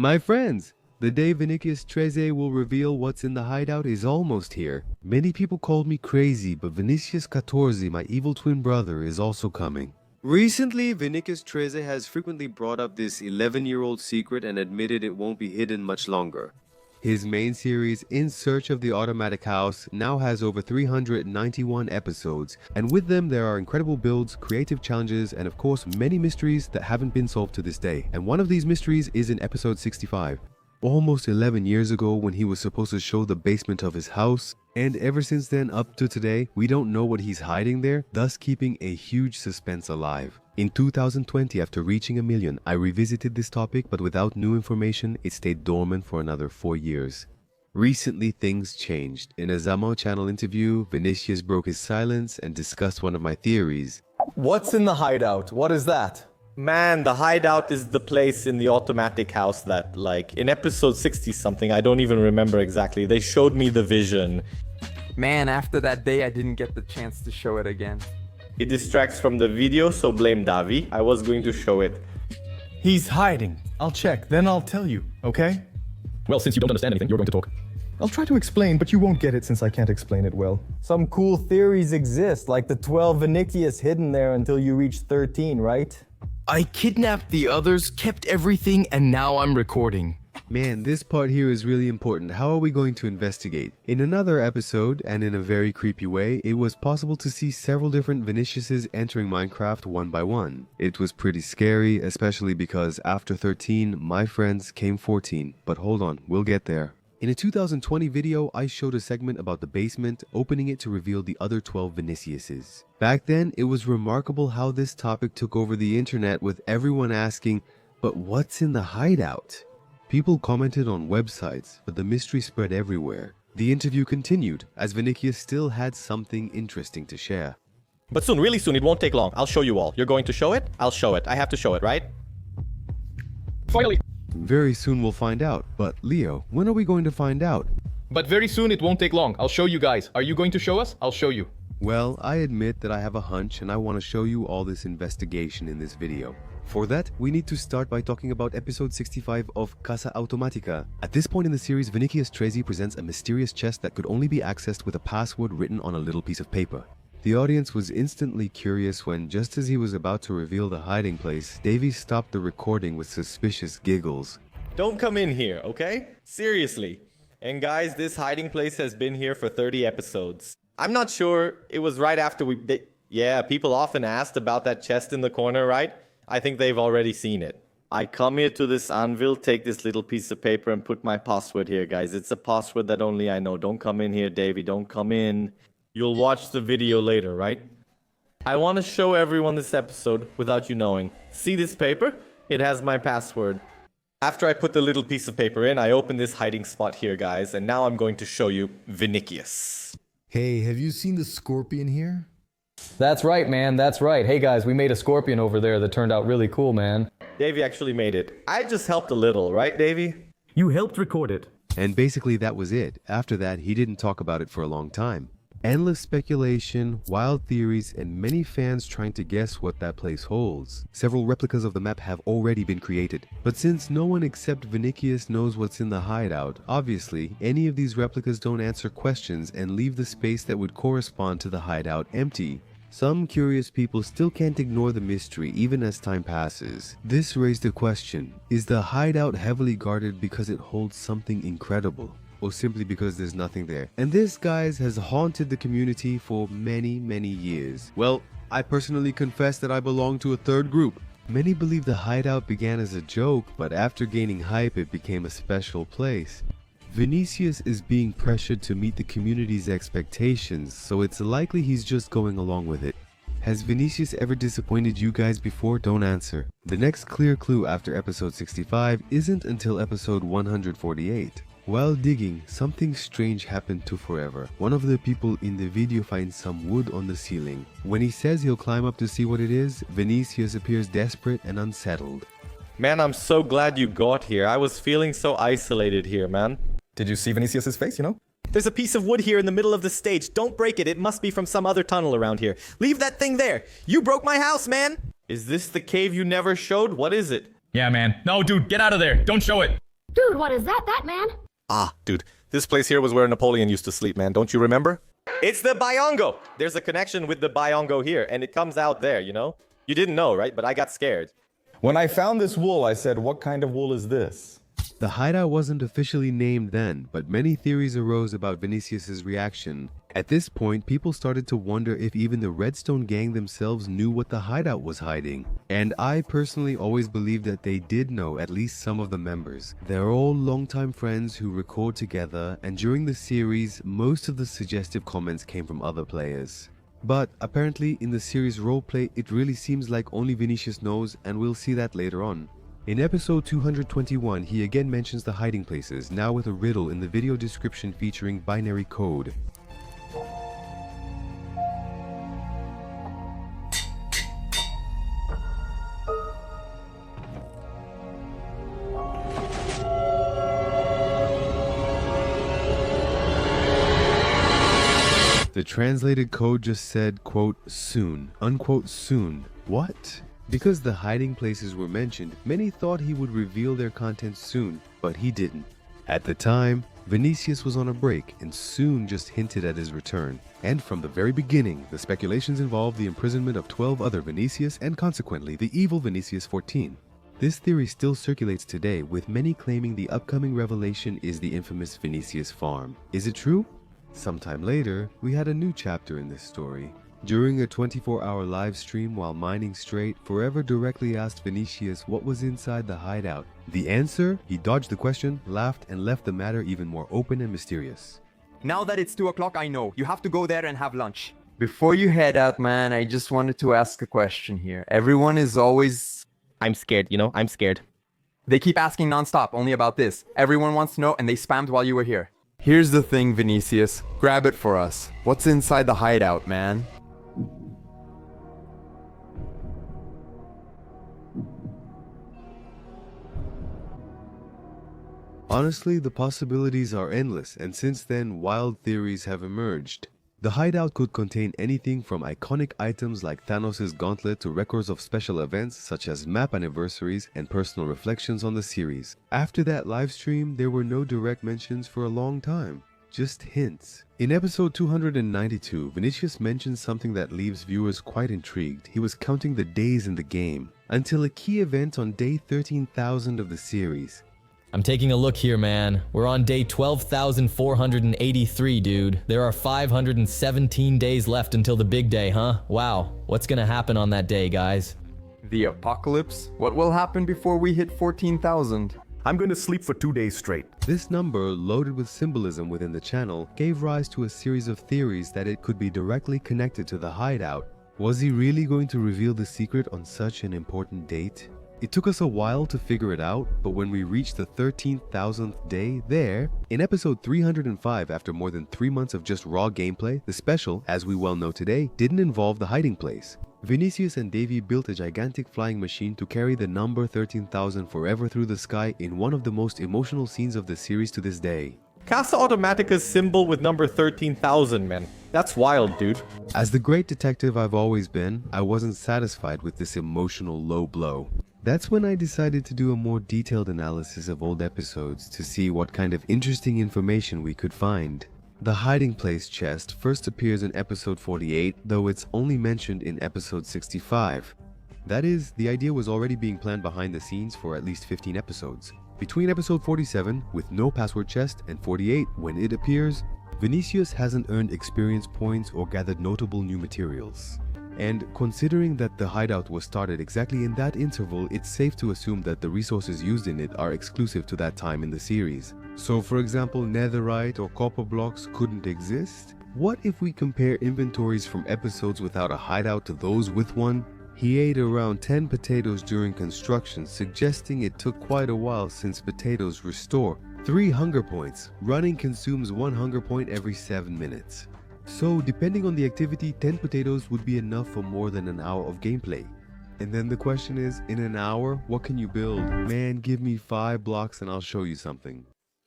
My friends, the day Vinicius14 will reveal what's in the hideout is almost here. Many people called me crazy, but Vinicius14, my evil twin brother, is also coming. Recently, Vinicius14 has frequently brought up this 11-year-old secret and admitted it won't be hidden much longer. His main series, In Search of the Automatic House, now has over 391 episodes, and with them there are incredible builds, creative challenges, and of course many mysteries that haven't been solved to this day. And one of these mysteries is in episode 65. Almost 11 years ago when he was supposed to show the basement of his house, and ever since then up to today, we don't know what he's hiding there, thus keeping a huge suspense alive. In 2020, after reaching 1 million, I revisited this topic, but without new information, it stayed dormant for another 4 years. Recently, things changed. In a Zamo channel interview, Vinicius broke his silence and discussed one of my theories. What's in the hideout? What is that? Man, the hideout is the place in the automatic house that, like, in episode 60-something, I don't even remember exactly, they showed me the vision. Man, after that day, I didn't get the chance to show it again. It distracts from the video, so blame Davi. I was going to show it. He's hiding. I'll check, then I'll tell you, okay? Well, since you don't understand anything, you're going to talk. I'll try to explain, but you won't get it since I can't explain it well. Some cool theories exist, like the 12 Vinicius hidden there until you reach 13, right? I kidnapped the others, kept everything, and now I'm recording. Man, this part here is really important. How are we going to investigate? In another episode, and in a very creepy way, it was possible to see several different Viniciuses entering Minecraft one by one. It was pretty scary, especially because after 13, my friends came 14. But hold on, we'll get there. In a 2020 video, I showed a segment about the basement, opening it to reveal the other 12 Viniciuses. Back then, it was remarkable how this topic took over the internet with everyone asking, but what's in the hideout? People commented on websites, but the mystery spread everywhere. The interview continued, as Vinicius still had something interesting to share. But soon, really soon, it won't take long. I'll show you all. You're going to show it? I'll show it. I have to show it, right? Finally. Very soon we'll find out, but Leo, when are we going to find out? But very soon, it won't take long. I'll show you guys. Are you going to show us? I'll show you. Well, I admit that I have a hunch and I want to show you all this investigation in this video. For that, we need to start by talking about episode 65 of Casa Automatica. At this point in the series, Vinicius14 presents a mysterious chest that could only be accessed with a password written on a little piece of paper. The audience was instantly curious when, just as he was about to reveal the hiding place, Davey stopped the recording with suspicious giggles. Don't come in here, okay? Seriously. And guys, this hiding place has been here for 30 episodes. I'm not sure it was right after yeah, people often asked about that chest in the corner, right? I think they've already seen it. I come here to this anvil, take this little piece of paper and put my password here, guys. It's a password that only I know. Don't come in here, Davey. Don't come in. You'll watch the video later, right? I want to show everyone this episode without you knowing. See this paper? It has my password. After I put the little piece of paper in, I open this hiding spot here, guys. And now I'm going to show you Vinicius. Hey, have you seen the scorpion here? That's right, man. That's right. Hey, guys, we made a scorpion over there that turned out really cool, man. Davey actually made it. I just helped a little, right, Davey? You helped record it. And basically that was it. After that, he didn't talk about it for a long time. Endless speculation, wild theories, and many fans trying to guess what that place holds. Several replicas of the map have already been created. But since no one except Vinicius knows what's in the hideout, obviously, any of these replicas don't answer questions and leave the space that would correspond to the hideout empty. Some curious people still can't ignore the mystery even as time passes. This raised a question: is the hideout heavily guarded because it holds something incredible? Or simply because there's nothing there? And this, guys, has haunted the community for many years. Well, I personally confess that I belong to a third group. Many believe the hideout began as a joke, but after gaining hype it became a special place. Vinicius is being pressured to meet the community's expectations, so it's likely he's just going along with it. Has Vinicius ever disappointed you guys before? Don't answer. The next clear clue after episode 65 isn't until episode 148. While digging, something strange happened to Forever. One of the people in the video finds some wood on the ceiling. When he says he'll climb up to see what it is, Vinicius appears desperate and unsettled. Man, I'm so glad you got here. I was feeling so isolated here, man. Did you see Vinicius's face, you know? There's a piece of wood here in the middle of the stage. Don't break it. It must be from some other tunnel around here. Leave that thing there. You broke my house, man. Is this the cave you never showed? What is it? Yeah, man. No, dude, get out of there. Don't show it. Dude, what is that? That man? Ah, dude, this place here was where Napoleon used to sleep, man. Don't you remember? It's the Bayongo! There's a connection with the Bayongo here, and it comes out there, you know? You didn't know, right? But I got scared. When I found this wool, I said, what kind of wool is this? The hideout wasn't officially named then, but many theories arose about Vinicius's reaction. At this point, people started to wonder if even the Redstone gang themselves knew what the hideout was hiding. And I personally always believed that they did know at least some of the members. They're all longtime friends who record together, and during the series, most of the suggestive comments came from other players. But apparently in the series Roleplay, it really seems like only Vinicius knows, and we'll see that later on. In episode 221, he again mentions the hiding places, now with a riddle in the video description featuring binary code. The translated code just said, quote, soon, unquote, soon. What? Because the hiding places were mentioned, many thought he would reveal their contents soon, but he didn't. At the time, Vinicius was on a break and soon just hinted at his return. And from the very beginning, the speculations involved the imprisonment of 12 other Vinicius and consequently the evil Viniccius14. This theory still circulates today, with many claiming the upcoming revelation is the infamous Vinicius farm. Is it true? Sometime later, we had a new chapter in this story. During a 24-hour live stream while mining straight, Forever directly asked Vinicius what was inside the hideout. The answer? He dodged the question, laughed, and left the matter even more open and mysterious. Now that it's 2 o'clock, I know. You have to go there and have lunch. Before you head out, man, I just wanted to ask a question here. Everyone is always... I'm scared, you know? I'm scared. They keep asking nonstop, only about this. Everyone wants to know, and they spammed while you were here. Here's the thing, Vinicius. Grab it for us. What's inside the hideout, man? Honestly, the possibilities are endless, and since then, wild theories have emerged. The hideout could contain anything from iconic items like Thanos' gauntlet to records of special events such as map anniversaries and personal reflections on the series. After that livestream, there were no direct mentions for a long time, just hints. In episode 292, Vinicius mentions something that leaves viewers quite intrigued. He was counting the days in the game, until a key event on day 13,000 of the series. I'm taking a look here, man. We're on day 12,483, dude. There are 517 days left until the big day, huh? Wow. What's gonna happen on that day, guys? The apocalypse? What will happen before we hit 14,000? I'm going to sleep for 2 days straight. This number, loaded with symbolism within the channel, gave rise to a series of theories that it could be directly connected to the hideout. Was he really going to reveal the secret on such an important date? It took us a while to figure it out, but when we reached the 13,000th day there, in episode 305, after more than 3 months of just raw gameplay, the special, as we well know today, didn't involve the hiding place. Vinicius and Davey built a gigantic flying machine to carry the number 13,000 forever through the sky in one of the most emotional scenes of the series to this day. Casa Automatica's symbol with number 13,000, man. That's wild, dude. As the great detective I've always been, I wasn't satisfied with this emotional low blow. That's when I decided to do a more detailed analysis of old episodes to see what kind of interesting information we could find. The hiding place chest first appears in episode 48, though it's only mentioned in episode 65. That is, the idea was already being planned behind the scenes for at least 15 episodes. Between episode 47, with no password chest, and 48, when it appears, Vinicius hasn't earned experience points or gathered notable new materials. And considering that the hideout was started exactly in that interval, it's safe to assume that the resources used in it are exclusive to that time in the series. So for example, netherite or copper blocks couldn't exist? What if we compare inventories from episodes without a hideout to those with one? He ate around 10 potatoes during construction, suggesting it took quite a while since potatoes restore 3 hunger points. Running consumes 1 hunger point every 7 minutes. So depending on the activity, 10 potatoes would be enough for more than an hour of gameplay. And then the question is, in an hour, what can you build? Man, give me 5 blocks and I'll show you something.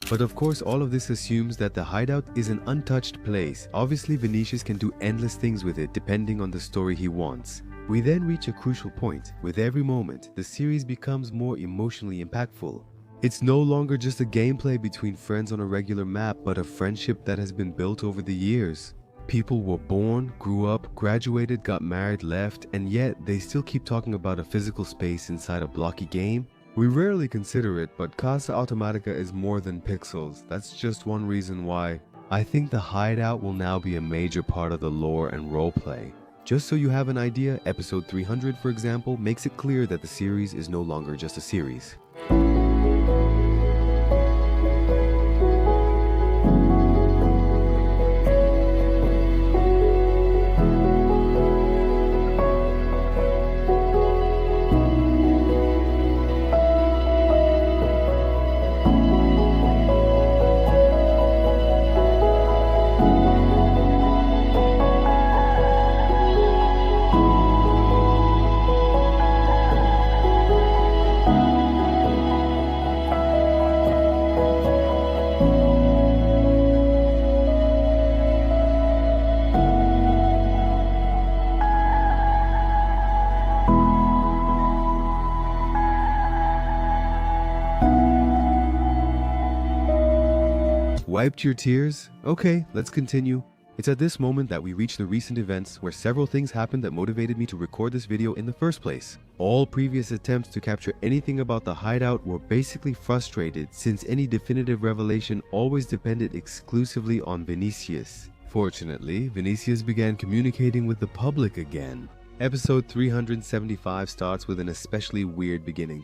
But of course, all of this assumes that the hideout is an untouched place. Obviously, Vinicius can do endless things with it depending on the story he wants. We then reach a crucial point. With every moment, the series becomes more emotionally impactful. It's no longer just a gameplay between friends on a regular map, but a friendship that has been built over the years. People were born, grew up, graduated, got married, left, and yet they still keep talking about a physical space inside a blocky game. We rarely consider it, but Casa Automatica is more than pixels. That's just one reason why I think the Hideout will now be a major part of the lore and roleplay. Just so you have an idea, episode 300, for example, makes it clear that the series is no longer just a series. Wiped your tears? Okay, let's continue. It's at this moment that we reach the recent events where several things happened that motivated me to record this video in the first place. All previous attempts to capture anything about the Hideout were basically frustrated since any definitive revelation always depended exclusively on Vinicius. Fortunately, Vinicius began communicating with the public again. Episode 375 starts with an especially weird beginning.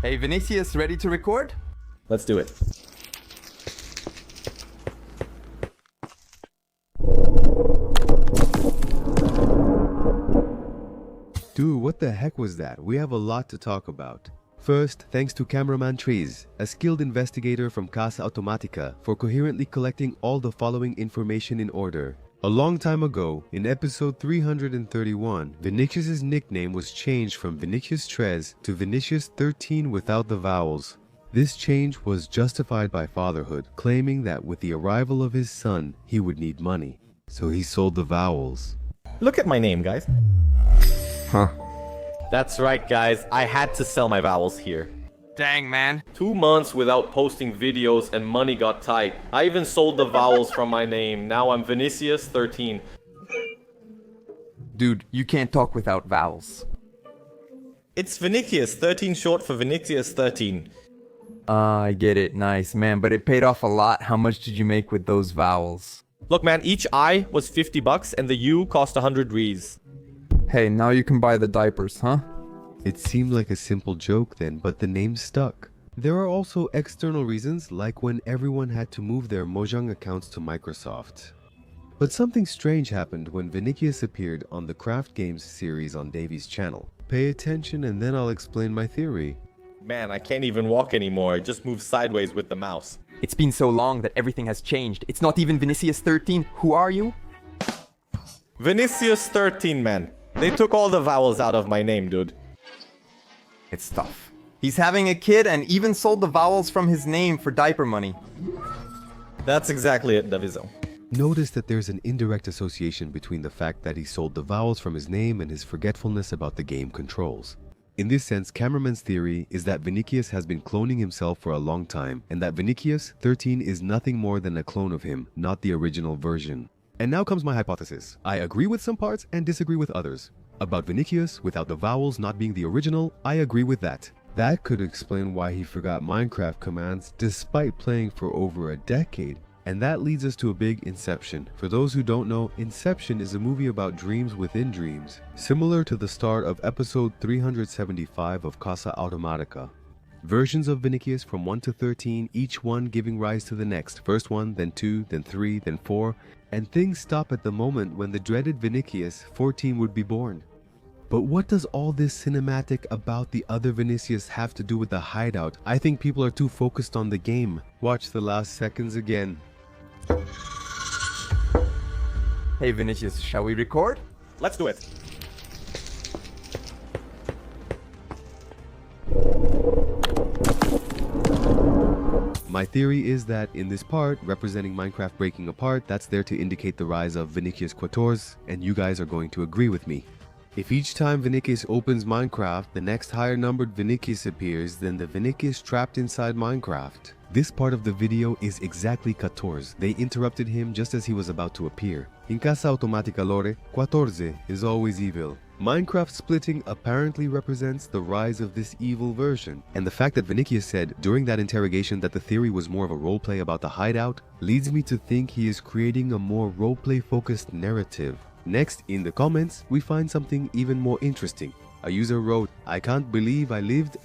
Hey, Vinicius, ready to record? Let's do it. Dude, what the heck was that? We have a lot to talk about. First, thanks to cameraman Trees, a skilled investigator from Casa Automatica, for coherently collecting all the following information in order. A long time ago, in episode 331, Vinicius' nickname was changed from Viniccius14 to Vinicius14 without the vowels. This change was justified by fatherhood, claiming that with the arrival of his son, he would need money. So he sold the vowels. Look at my name, guys. Huh. That's right, guys. I had to sell my vowels here. Dang, man. 2 months without posting videos and money got tight. I even sold the vowels from my name. Now I'm Vinicius13. Dude, you can't talk without vowels. It's Vinicius, 13 short for Vinicius13. I get it. Nice, man. But it paid off a lot. How much did you make with those vowels? Look, man, each I was 50 bucks and the U cost 100 Ries. Hey, now you can buy the diapers, huh? It seemed like a simple joke then, but the name stuck. There are also external reasons, like when everyone had to move their Mojang accounts to Microsoft. But something strange happened when Vinicius appeared on the Craft Games series on Davy's channel. Pay attention and then I'll explain my theory. Man, I can't even walk anymore. I just move sideways with the mouse. It's been so long that everything has changed. It's not even Vinicius13. Who are you? Vinicius13, man. They took all the vowels out of my name, dude. It's tough. He's having a kid and even sold the vowels from his name for diaper money. That's exactly it, Davizo. Notice that there's an indirect association between the fact that he sold the vowels from his name and his forgetfulness about the game controls. In this sense, Cameraman's theory is that Vinicius has been cloning himself for a long time, and that Vinicius13 is nothing more than a clone of him, not the original version. And now comes my hypothesis. I agree with some parts and disagree with others. About Vinicius, without the vowels not being the original, I agree with that. That could explain why he forgot Minecraft commands despite playing for over a decade. And that leads us to a big Inception. For those who don't know, Inception is a movie about dreams within dreams, similar to the start of episode 375 of Casa Automatica. Versions of Vinicius from 1 to 13, each one giving rise to the next. First one, then 2, then 3, then 4, and things stop at the moment when the dreaded Viniccius14 would be born. But what does all this cinematic about the other Vinicius have to do with the hideout? I think people are too focused on the game. Watch the last seconds again. Hey Vinicius, shall we record? Let's do it. My theory is that in this part, representing Minecraft breaking apart, that's there to indicate the rise of Viniccius14, and you guys are going to agree with me. If each time Vinicius opens Minecraft, the next higher numbered Vinicius appears than the Vinicius trapped inside Minecraft. This part of the video is exactly 14. They interrupted him just as he was about to appear. In Casa Automatica lore, 14 is always evil. Minecraft splitting apparently represents the rise of this evil version, and the fact that Vinicius said during that interrogation that the theory was more of a roleplay about the hideout leads me to think he is creating a more roleplay focused narrative. Next, in the comments, we find something even more interesting. A user wrote, "I can't believe I lived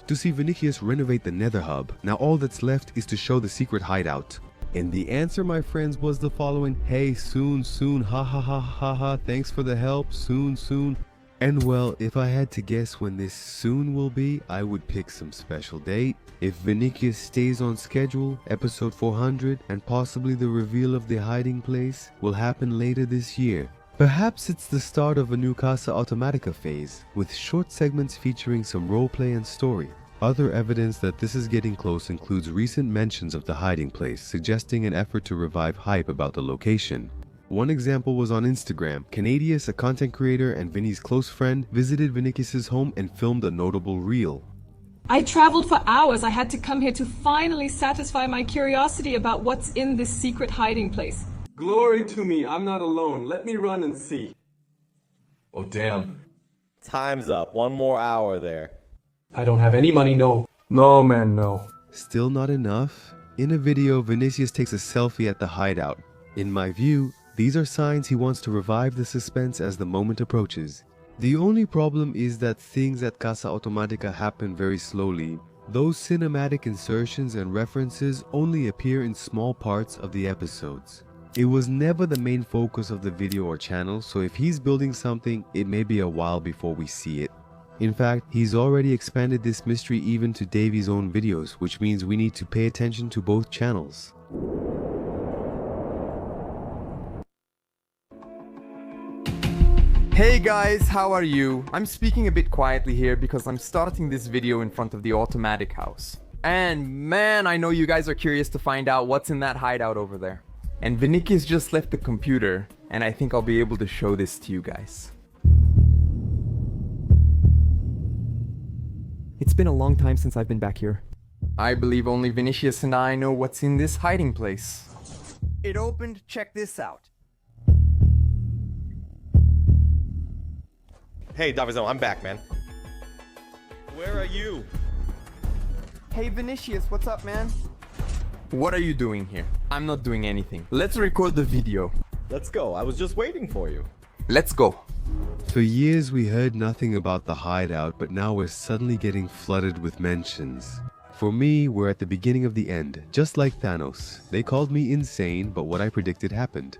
to see Vinicius renovate the Nether Hub. Now all that's left is to show the secret hideout." And the answer, my friends, was the following: "Hey, soon, ha ha ha ha ha, thanks for the help, soon. And well, if I had to guess when this soon will be, I would pick some special date. If Vinicius stays on schedule, episode 400 and possibly the reveal of the hiding place will happen later this year. Perhaps it's the start of a new Casa Automatica phase, with short segments featuring some roleplay and story. Other evidence that this is getting close includes recent mentions of the hiding place, suggesting an effort to revive hype about the location. One example was on Instagram. Canadius, a content creator and Vinny's close friend, visited Vinicius' home and filmed a notable reel. I traveled for hours. I had to come here to finally satisfy my curiosity about what's in this secret hiding place. Glory to me, I'm not alone. Let me run and see. Oh, damn. Time's up. 1 more hour there. I don't have any money, no. No, man, no. Still not enough? In a video, Vinicius takes a selfie at the hideout. In my view, these are signs he wants to revive the suspense as the moment approaches. The only problem is that things at Casa Automatica happen very slowly. Those cinematic insertions and references only appear in small parts of the episodes. It was never the main focus of the video or channel, so if he's building something, it may be a while before we see it. In fact, he's already expanded this mystery even to Davy's own videos, which means we need to pay attention to both channels. Hey guys, how are you? I'm speaking a bit quietly here because I'm starting this video in front of the automatic house. And man, I know you guys are curious to find out what's in that hideout over there. And Vinicius just left the computer, and I think I'll be able to show this to you guys. It's been a long time since I've been back here. I believe only Vinicius and I know what's in this hiding place. It opened, check this out. Hey, Davizon, I'm back, man. Where are you? Hey Vinicius, what's up, man? What are you doing here? I'm not doing anything. Let's record the video. Let's go. I was just waiting for you. Let's go. For years we heard nothing about the hideout, but now we're suddenly getting flooded with mentions. For me, we're at the beginning of the end, just like Thanos. They called me insane, but what I predicted happened.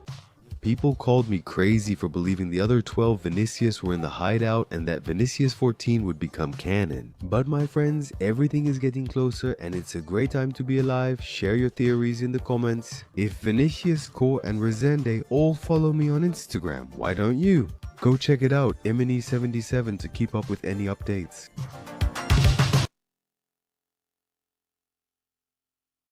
People called me crazy for believing the other 12 Vinicius were in the hideout and that Viniccius14 would become canon. But my friends, everything is getting closer and it's a great time to be alive. Share your theories in the comments. If Vinicius, Core and Resende all follow me on Instagram, why don't you? Go check it out, Emini77, to keep up with any updates.